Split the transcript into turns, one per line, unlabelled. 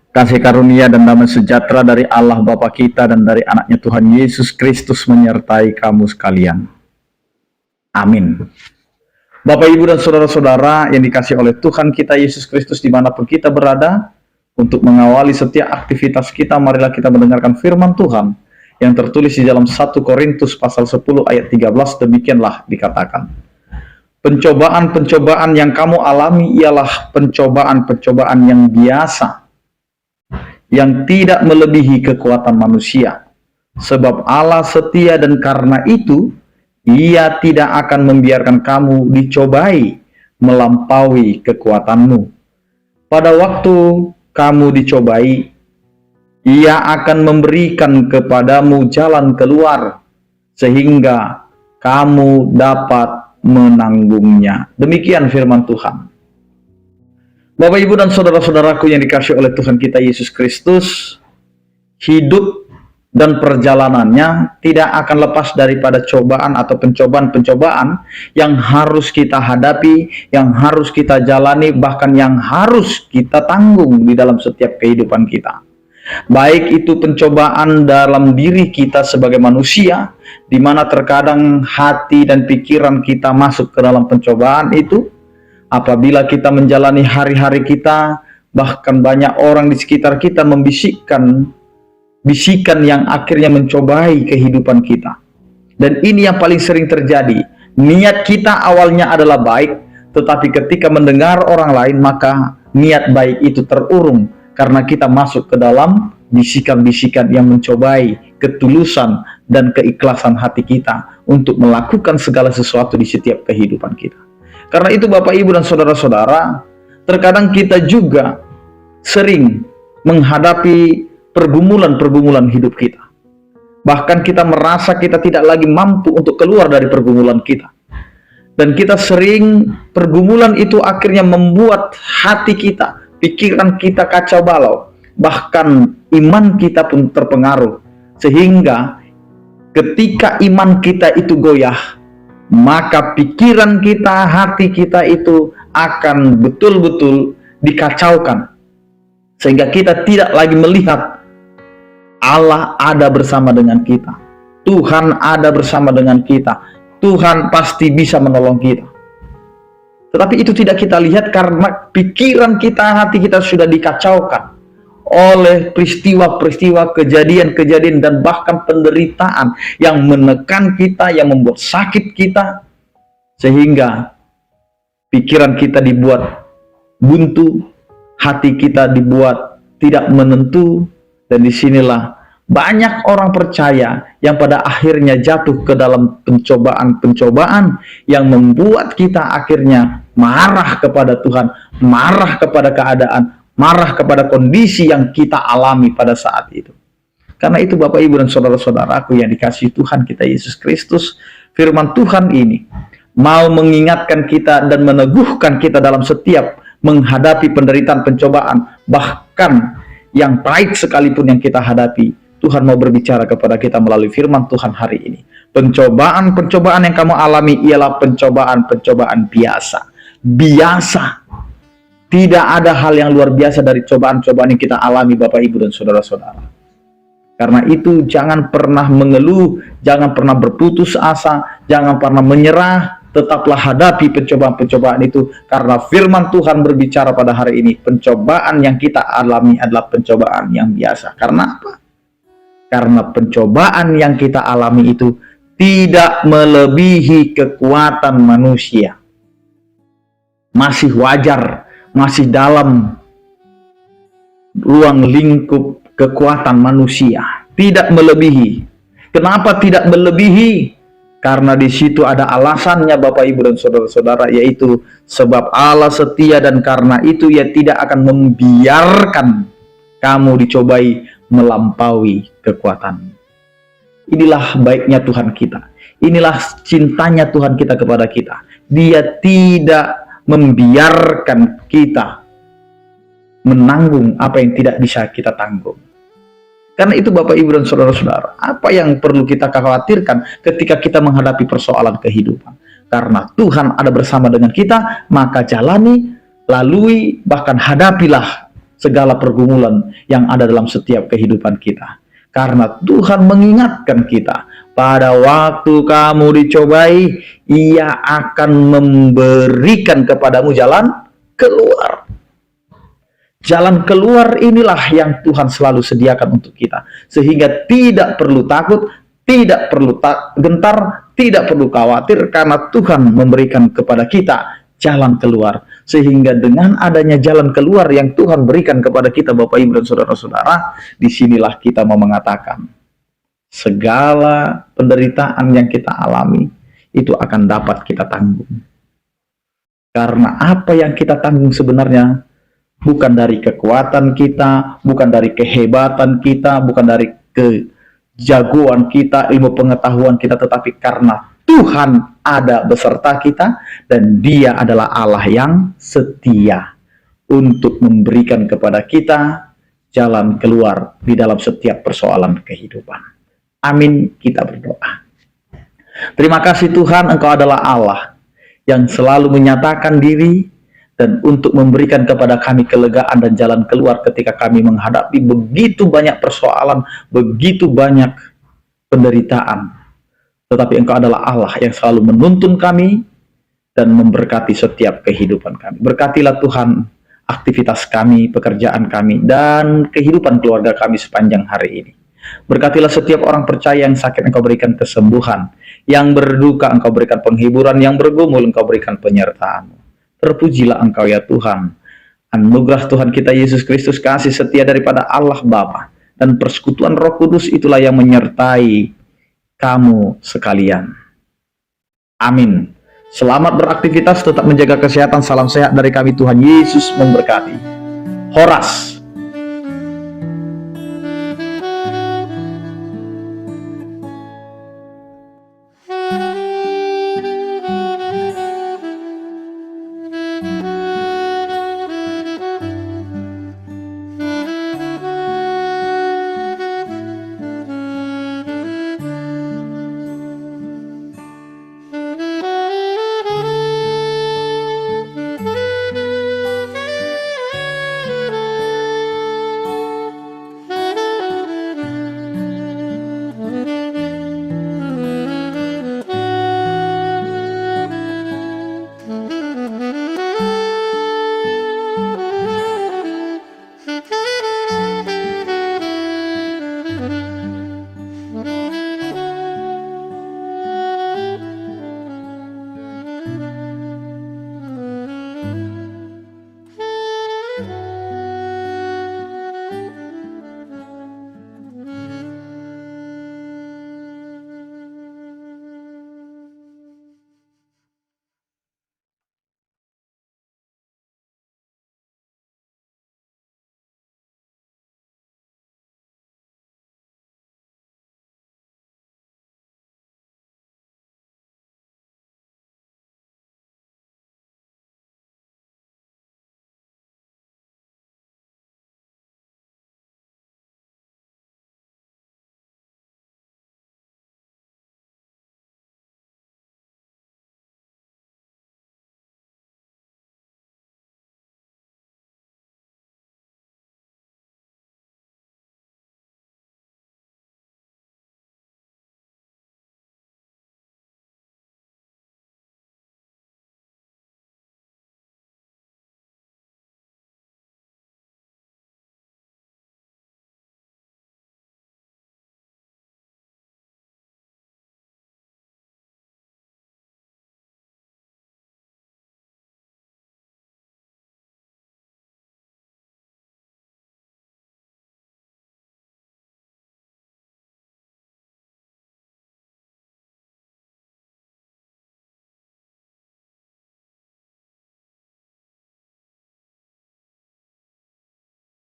Kasih karunia dan damai sejahtera dari Allah Bapa kita dan dari anaknya Tuhan Yesus Kristus menyertai kamu sekalian. Amin. Bapak, Ibu, dan saudara-saudara yang dikasih oleh Tuhan kita Yesus Kristus dimanapun kita berada, untuk mengawali setiap aktivitas kita, marilah kita mendengarkan firman Tuhan yang tertulis di dalam 1 Korintus pasal 10 ayat 13. Demikianlah dikatakan, pencobaan-pencobaan yang kamu alami ialah pencobaan-pencobaan yang biasa, yang tidak melebihi kekuatan manusia. Sebab Allah setia dan karena itu Ia tidak akan membiarkan kamu dicobai melampaui kekuatanmu. Pada waktu kamu dicobai, Ia akan memberikan kepadamu jalan keluar sehingga kamu dapat menanggungnya. Demikian firman Tuhan. Bapak, Ibu, dan saudara-saudaraku yang dikasih oleh Tuhan kita Yesus Kristus, hidup dan perjalanannya tidak akan lepas daripada cobaan atau pencobaan-pencobaan yang harus kita hadapi, yang harus kita jalani, bahkan yang harus kita tanggung di dalam setiap kehidupan kita. Baik itu pencobaan dalam diri kita sebagai manusia, di mana terkadang hati dan pikiran kita masuk ke dalam pencobaan itu. Apabila kita menjalani hari-hari kita, bahkan banyak orang di sekitar kita membisikkan bisikan yang akhirnya mencobai kehidupan kita. Dan ini yang paling sering terjadi. Niat kita awalnya adalah baik, tetapi ketika mendengar orang lain, maka niat baik itu terurung karena kita masuk ke dalam bisikan-bisikan yang mencobai ketulusan dan keikhlasan hati kita untuk melakukan segala sesuatu di setiap kehidupan kita. Karena itu Bapak, Ibu, dan saudara-saudara, terkadang kita juga sering menghadapi pergumulan-pergumulan hidup kita. Bahkan kita merasa kita tidak lagi mampu untuk keluar dari pergumulan kita. Dan kita sering, pergumulan itu akhirnya membuat hati kita, pikiran kita kacau balau. Bahkan iman kita pun terpengaruh. Sehingga ketika iman kita itu goyah, maka pikiran kita, hati kita itu akan betul-betul dikacaukan. Sehingga kita tidak lagi melihat Allah ada bersama dengan kita. Tuhan ada bersama dengan kita. Tuhan pasti bisa menolong kita. Tetapi itu tidak kita lihat karena pikiran kita, hati kita sudah dikacaukan oleh peristiwa-peristiwa, kejadian-kejadian, dan bahkan penderitaan yang menekan kita, yang membuat sakit kita, sehingga pikiran kita dibuat buntu, hati kita dibuat tidak menentu, dan disinilah banyak orang percaya yang pada akhirnya jatuh ke dalam pencobaan-pencobaan yang membuat kita akhirnya marah kepada Tuhan, marah kepada keadaan, marah kepada kondisi yang kita alami pada saat itu. Karena itu Bapak, Ibu, dan saudara-saudaraku yang dikasihi Tuhan kita Yesus Kristus, firman Tuhan ini mau mengingatkan kita dan meneguhkan kita dalam setiap menghadapi penderitaan, pencobaan, bahkan yang pahit sekalipun yang kita hadapi. Tuhan mau berbicara kepada kita melalui firman Tuhan hari ini. Pencobaan-pencobaan yang kamu alami ialah pencobaan-pencobaan biasa. Biasa. Tidak ada hal yang luar biasa dari cobaan-cobaan yang kita alami, Bapak, Ibu, dan saudara-saudara. Karena itu jangan pernah mengeluh, jangan pernah berputus asa, jangan pernah menyerah, tetaplah hadapi pencobaan-pencobaan itu. Karena firman Tuhan berbicara pada hari ini, pencobaan yang kita alami adalah pencobaan yang biasa. Karena apa? Karena pencobaan yang kita alami itu tidak melebihi kekuatan manusia. Masih wajar, masih dalam ruang lingkup kekuatan manusia, tidak melebihi. Kenapa tidak melebihi? Karena di situ ada alasannya, Bapak, Ibu, dan saudara-saudara, yaitu sebab Allah setia dan karena itu Ia tidak akan membiarkan kamu dicobai melampaui kekuatan. Inilah baiknya Tuhan kita. Inilah cintanya Tuhan kita kepada kita. Dia tidak membiarkan kita menanggung apa yang tidak bisa kita tanggung. Karena itu Bapak, Ibu, dan saudara-saudara, apa yang perlu kita khawatirkan ketika kita menghadapi persoalan kehidupan? Karena Tuhan ada bersama dengan kita, maka jalani, lalui, bahkan hadapilah segala pergumulan yang ada dalam setiap kehidupan kita. Karena Tuhan mengingatkan kita, pada waktu kamu dicobai, Ia akan memberikan kepadamu jalan keluar. Jalan keluar inilah yang Tuhan selalu sediakan untuk kita. Sehingga tidak perlu takut, tidak perlu gentar, tidak perlu khawatir, karena Tuhan memberikan kepada kita jalan keluar. Sehingga dengan adanya jalan keluar yang Tuhan berikan kepada kita, Bapak Ibu dan saudara-saudara, disinilah kita mau mengatakan, segala penderitaan yang kita alami itu akan dapat kita tanggung. Karena apa yang kita tanggung sebenarnya bukan dari kekuatan kita, bukan dari kehebatan kita, bukan dari kejagoan kita, ilmu pengetahuan kita, tetapi karena Tuhan ada beserta kita, dan Dia adalah Allah yang setia untuk memberikan kepada kita jalan keluar di dalam setiap persoalan kehidupan. Amin, kita berdoa. Terima kasih Tuhan, Engkau adalah Allah yang selalu menyatakan diri dan untuk memberikan kepada kami kelegaan dan jalan keluar ketika kami menghadapi begitu banyak persoalan, begitu banyak penderitaan. Tetapi Engkau adalah Allah yang selalu menuntun kami dan memberkati setiap kehidupan kami. Berkatilah Tuhan aktivitas kami, pekerjaan kami, dan kehidupan keluarga kami sepanjang hari ini. Berkatilah setiap orang percaya yang sakit, Engkau berikan kesembuhan. Yang berduka, Engkau berikan penghiburan. Yang bergumul, Engkau berikan penyertaan. Terpujilah Engkau ya Tuhan. Anugerah Tuhan kita Yesus Kristus, kasih setia daripada Allah Bapa, dan persekutuan Roh Kudus itulah yang menyertai kamu sekalian. Amin. Selamat beraktivitas, tetap menjaga kesehatan. Salam sehat dari kami, Tuhan Yesus memberkati. Horas.